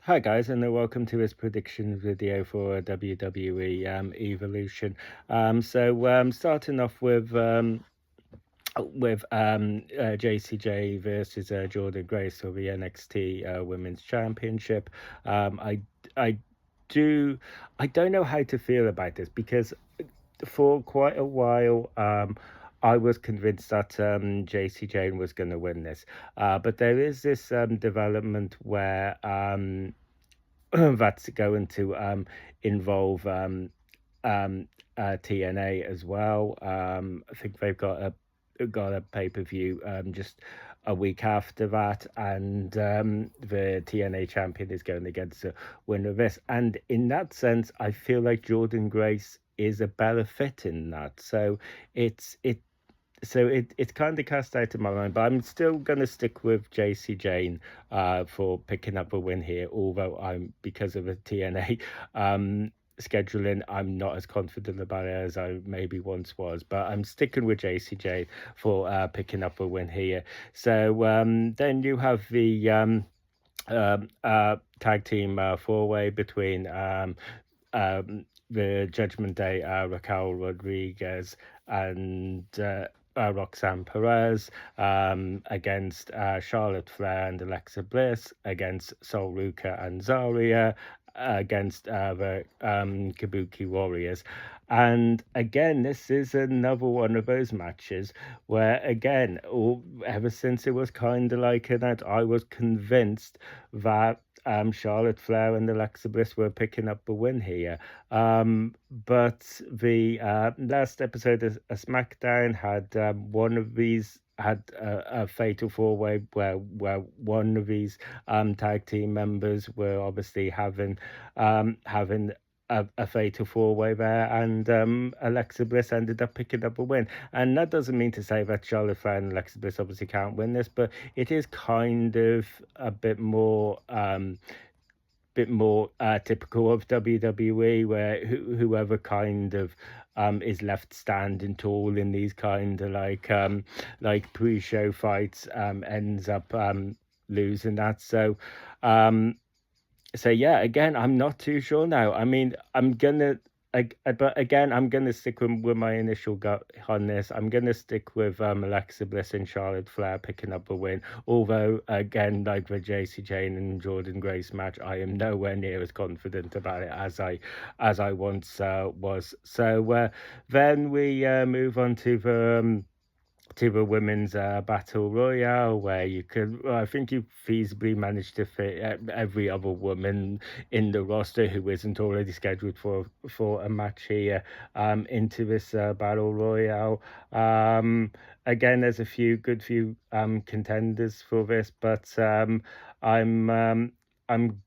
Hi guys, and welcome to this prediction video for WWE Evolution. Starting off with JCJ versus Jordan Grace for the NXT Women's Championship. Um, I I do I don't know how to feel about this because for quite a while, I was convinced that JC Jane was going to win this. But there is this development where that's going to involve TNA as well. I think they've got a pay-per-view just a week after that, and the TNA champion is going against the winner of this. And in that sense, I feel like Jordan Grace is a better fit in that. It's kind of cast out of my mind, but I'm still going to stick with JC Jane for picking up a win here, although I'm, because of the TNA scheduling, I'm not as confident about it as I maybe once was, but I'm sticking with JC Jane for picking up a win here. Then you have the tag team four-way between the Judgment Day, Raquel Rodriguez and Roxanne Perez against Charlotte Flair and Alexa Bliss, against Sol Ruka and Zarya, against the Kabuki Warriors. And again, this is another one of those matches where, again, ever since it was kind of like that, I was convinced that Charlotte Flair and Alexa Bliss were picking up the win here. But the last episode of SmackDown had one of these had a fatal four-way where one of these tag team members were obviously having a fatal four-way there, and Alexa Bliss ended up picking up a win. And that doesn't mean to say that Charlotte Flair and Alexa Bliss obviously can't win this, but it is kind of a bit more typical of WWE, where whoever kind of is left standing tall in these kind of like pre-show fights ends up losing that. So yeah, again, I'm not too sure now. I mean, but again, I'm gonna stick with my initial gut on this. I'm gonna stick with Alexa Bliss and Charlotte Flair picking up a win. Although, again, like the JC Jane and Jordan Grace match, I am nowhere near as confident about it as I once was. Then we move on to the women's battle royale, where you could, I think you feasibly managed to fit every other woman in the roster who isn't already scheduled for a match here into this battle royale. Again, there's a few contenders for this, but I'm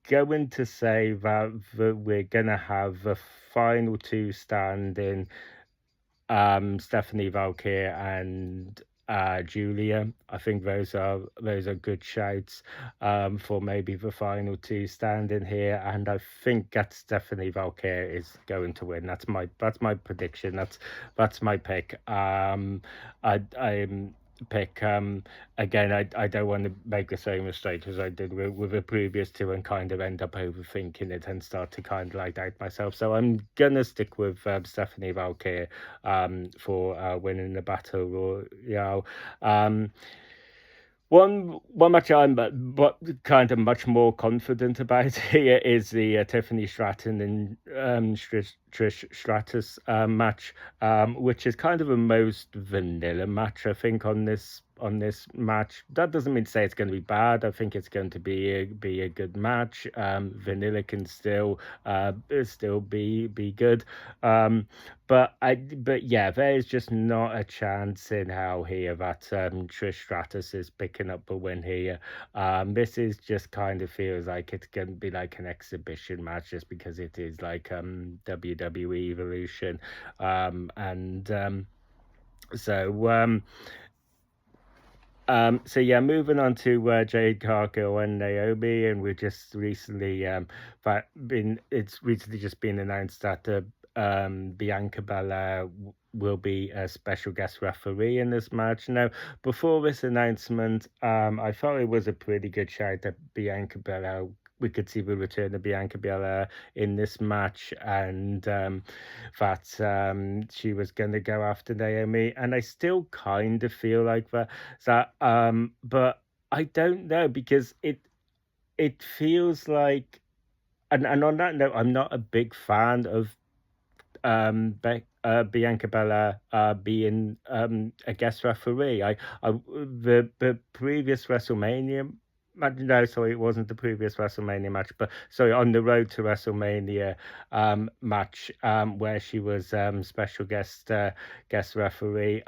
going to say that we're gonna have the final two standing, Stephanie Valkyr and Julia. I think those are good shouts for maybe the final two standing here, and I think that Stephanie Valkyr is going to win. That's my prediction. That's my pick. I'm pick again. I don't want to make the same mistake as I did with the previous two and kind of end up overthinking it and start to kind of like doubt myself. So I'm gonna stick with Stephanie Valkyr for winning the battle royale. One match I'm but kind of much more confident about here is the Tiffany Stratton and Trish Stratus match, which is kind of a most vanilla match, I think, on this match. That doesn't mean to say it's going to be bad. I think it's going to be a good match. Vanilla can still be good. But yeah, there is just not a chance in hell here that Trish Stratus is picking up a win here. This is just kind of feels like it's going to be like an exhibition match, just because it is like WWE Evolution, and so yeah, moving on to Jade Cargill and Naomi, and we just recently it's recently just been announced that Bianca Belair will be a special guest referee in this match. Now, before this announcement, I thought it was a pretty good shout that Bianca Belair we could see the return of Bianca Belair in this match, and that she was going to go after Naomi, and I still kind of feel like that, but I don't know, because it feels like, and on that note, I'm not a big fan of Bianca Belair being a guest referee. The previous WrestleMania match, no, sorry, it wasn't the previous WrestleMania match, but sorry, on the road to WrestleMania match, where she was special guest referee.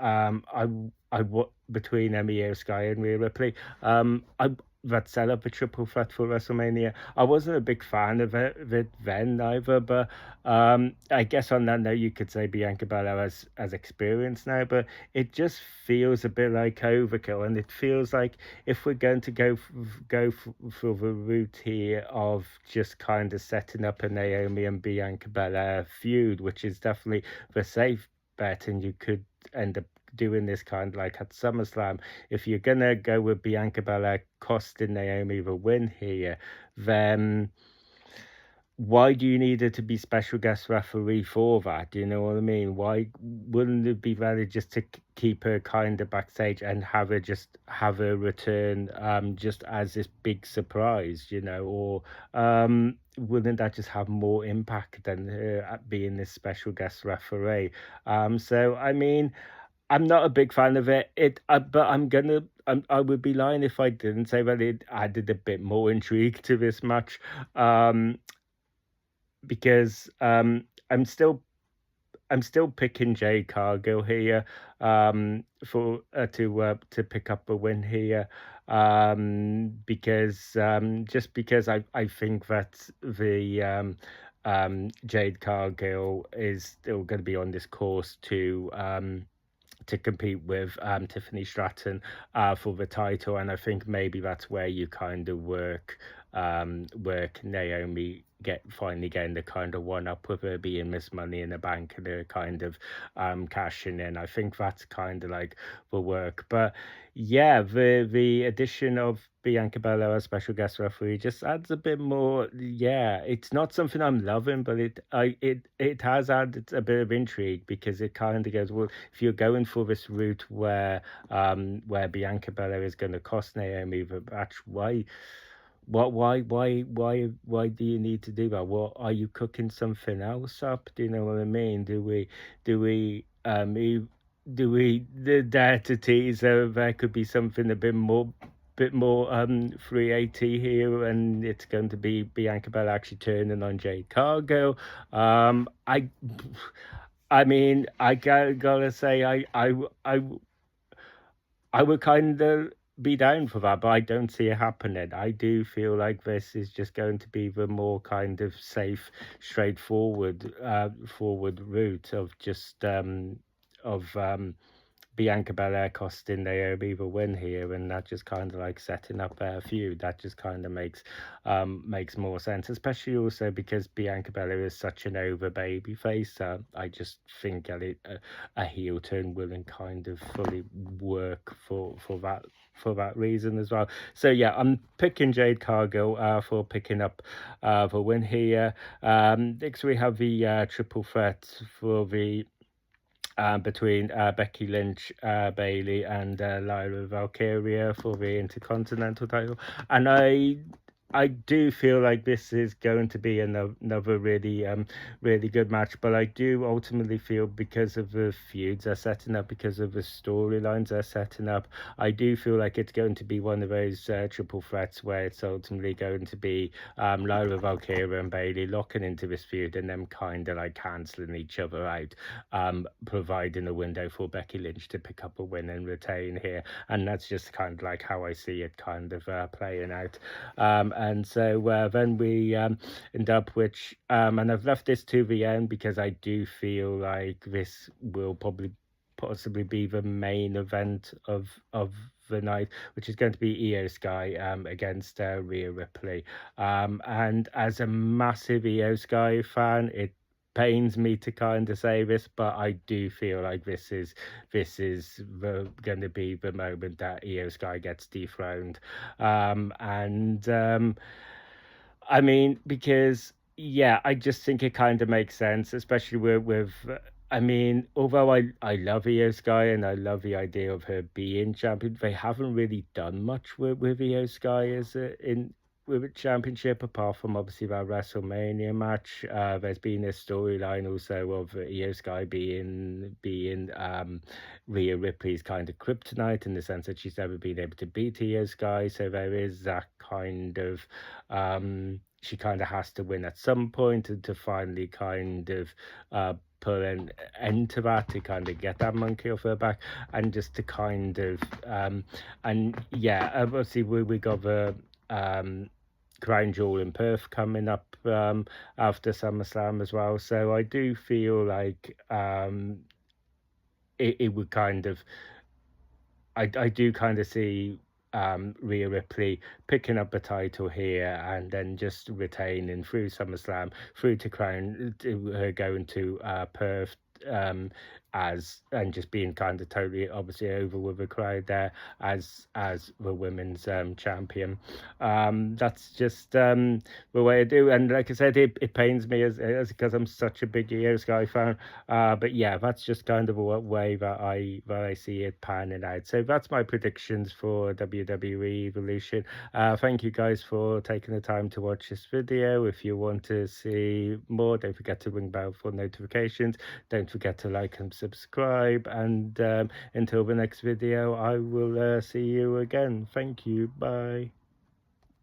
Between Io Sky and Rhea Ripley. I that set up a triple threat for WrestleMania. I wasn't a big fan of it then either, but I guess on that note, you could say Bianca Belair has experience now, but it just feels a bit like overkill, and it feels like if we're going to for the route here of just kind of setting up a Naomi and Bianca Belair feud, which is definitely the safe bet, and you could end up doing this kind of like at SummerSlam. If you're gonna go with Bianca Belair costing Naomi the win here, then why do you need her to be special guest referee for that? Do you know what I mean? Why wouldn't it be better just to keep her kind of backstage and have her return just as this big surprise, or wouldn't that just have more impact than her being this special guest referee? So I mean, I'm not a big fan of it. But I would be lying if I didn't say that it added a bit more intrigue to this match. Because I'm still picking Jade Cargill here for to pick up a win here, because just because I think that the Jade Cargill is still going to be on this course to compete with Tiffany Stratton for the title, and I think maybe that's where you kind of work Naomi finally getting the kind of one up with her being Miss Money in the Bank and her kind of cashing in. I think that's kind of like the work, but yeah, the addition of Bianca Belair as special guest referee just adds a bit more. Yeah, it's not something I'm loving, but it has added a bit of intrigue, because it kind of goes, well, if you're going for this route where Bianca Belair is going to cost Naomi the match, why do you need to do that? What are you cooking something else up? Do you know what I mean? Do we dare to tease there could be something a bit more 380 here, and it's going to be Bianca Belair actually turning on Jade Cargill? I mean, I gotta say, I would kind of be down for that, but I don't see it happening. I do feel like this is just going to be the more kind of safe, straightforward, forward route of just of Bianca Belair costing Naomi the win here, and that just kind of like setting up a feud. That just kind of makes more sense, especially also because Bianca Belair is such an over baby face. I just think a heel turn will kind of fully work for that reason as well. So yeah, I'm picking Jade Cargill for picking up the win here. Next we have the triple threat for the between Becky Lynch, Bailey, and Lyra Valkyria for the Intercontinental title. And I do feel like this is going to be another really good match, but I do ultimately feel, because of the feuds they're setting up, because of the storylines they're setting up, I do feel like it's going to be one of those triple threats where it's ultimately going to be Lyra Valkyria and Bailey locking into this feud and them kind of like cancelling each other out, providing a window for Becky Lynch to pick up a win and retain here. And that's just kind of like how I see it kind of playing out. And so then we end up, which and I've left this to the end because I do feel like this will possibly be the main event of the night, which is going to be Io Sky against Rhea Ripley. And as a massive Io Sky fan, it pains me to kind of say this, but I do feel like this is going to be the moment that Io Sky gets dethroned. And I mean, because yeah, I just think it kind of makes sense, especially I mean, although I love Io Sky and I love the idea of her being champion, they haven't really done much with Io Sky as in with a championship apart from obviously that WrestleMania match. There's been a storyline also of Io Sky being Rhea Ripley's kind of kryptonite in the sense that she's never been able to beat Io Sky, so there is that kind of she kind of has to win at some point to finally kind of put an end to that, to kind of get that monkey off her back, and just to kind of and yeah, obviously we got the Crown Jewel in Perth coming up after SummerSlam as well, so I do feel like it would kind of I do kind of see Rhea Ripley picking up the title here and then just retaining through SummerSlam, through to Crown, to her going to Perth, um, as and just being kind of totally obviously over with the crowd there as the women's champion. That's just the way I do, and like I said, it pains me as because I'm such a big Io Sky fan. But yeah, that's just kind of a way that I see it panning out. So that's my predictions for WWE Evolution. Thank you guys for taking the time to watch this video. If you want to see more, don't forget to ring bell for notifications. Don't forget to like and subscribe. And until the next video, I will see you again. Thank you. Bye.